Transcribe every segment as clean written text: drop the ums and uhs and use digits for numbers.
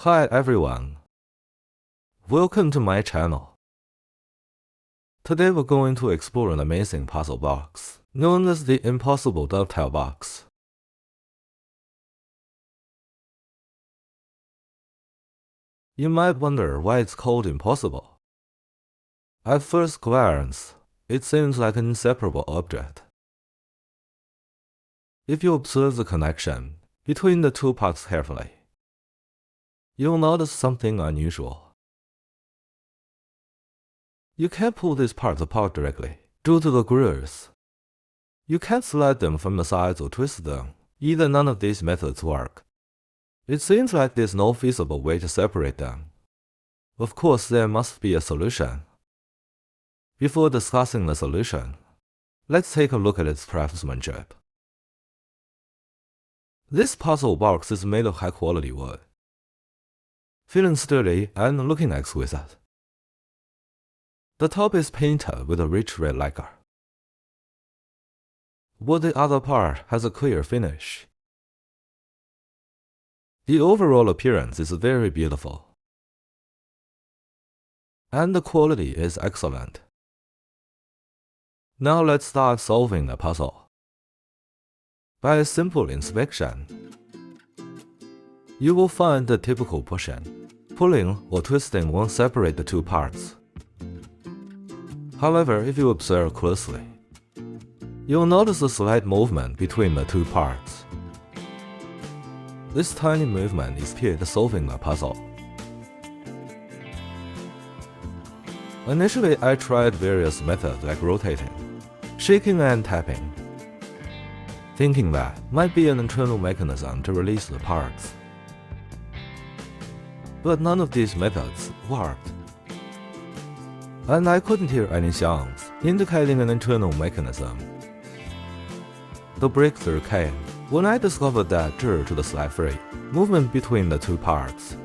Hi everyone, welcome to my channel. Today we're going to explore an amazing puzzle box, known as the Impossible Dovetail Box. You might wonder why it's called impossible. At first glance, it seems like an inseparable object. If you observe the connection between the two parts carefully, you'll notice something unusual. You can't pull these parts apart directly due to the grooves. You can't slide them from the sides or twist them. Either none of these methods work. It seems like there's no feasible way to separate them. Of course, there must be a solution. Before discussing the solution, let's take a look at its craftsmanship. This puzzle box is made of high-quality wood, feeling sturdy and looking exquisite. The top is painted with a rich red lacquer, while the other part has a clear finish. The overall appearance is very beautiful, and the quality is excellent. Now let's start solving the puzzle. By a simple inspection, you will find the typical pushing. Pulling or twisting won't separate the two parts. However, if you observe closely, you'll notice a slight movement between the two parts. This tiny movement is key to solving the puzzle. Initially, I tried various methods like rotating, shaking and tapping, thinking that might be an internal mechanism to release the parts. But none of these methods worked, and I couldn't hear any sounds indicating an internal mechanism. The breakthrough came when I discovered that due to the slide-free movement between the two parts,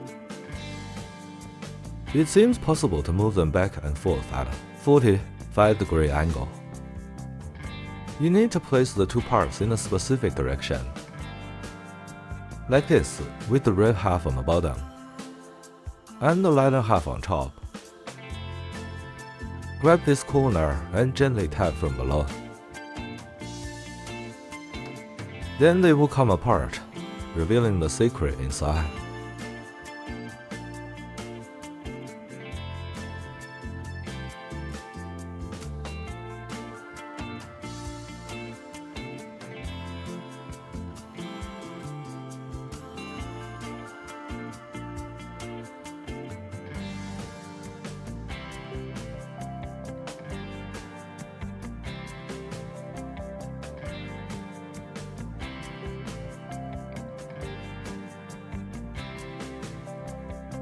it seems possible to move them back and forth at a 45-degree angle. You need to place the two parts in a specific direction, like this, with the red half on the bottom and the lighter half on top. Grab this corner and gently tap from below. Then they will come apart, revealing the secret inside.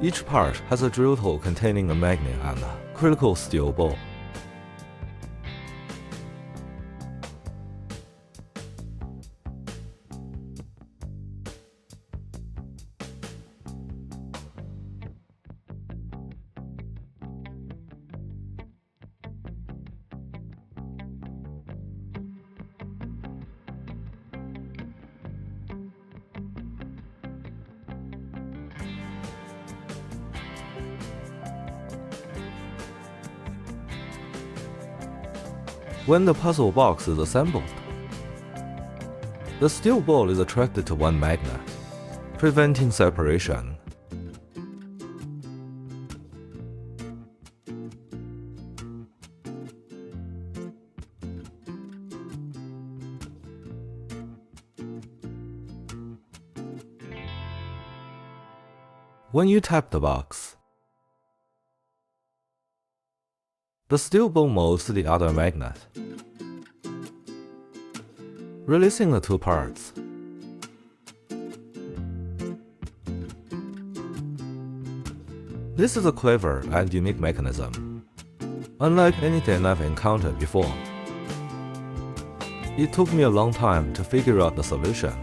Each part has a drill hole containing a magnet and a critical steel ball. When the puzzle box is assembled, the steel ball is attracted to one magnet, preventing separation. When you tap the box, the steel ball moves to the other magnet, releasing the two parts. This is a clever and unique mechanism, unlike anything I've encountered before. It took me a long time to figure out the solution.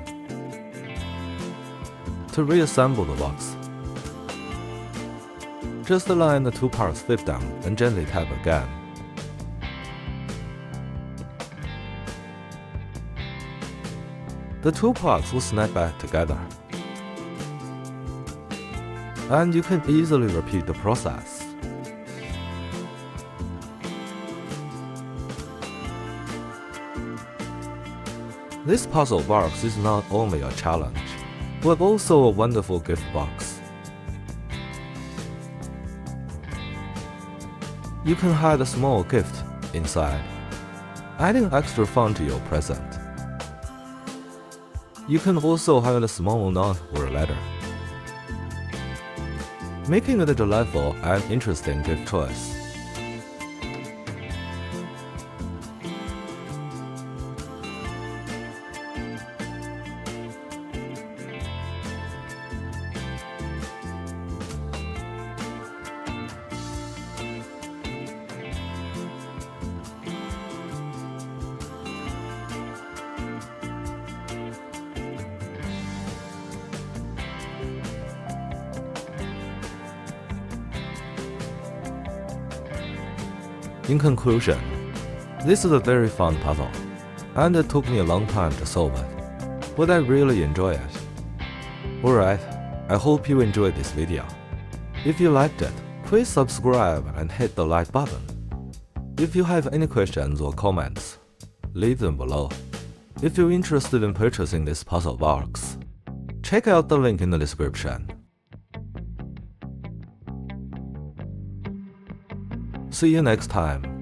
To reassemble the box, just align the two parts flip down and gently tap again. The two parts will snap back together. and you can easily repeat the process. This puzzle box is not only a challenge, but also a wonderful gift box. You can hide a small gift inside, adding extra fun to your present. You can also hide a small note or letter, making it a delightful and interesting gift choice. In conclusion, this is a very fun puzzle, and it took me a long time to solve it, but I really enjoy it. Alright, I hope you enjoyed this video. If you liked it, please subscribe and hit the like button. If you have any questions or comments, leave them below. If you're interested in purchasing this puzzle box, check out the link in the description. See you next time.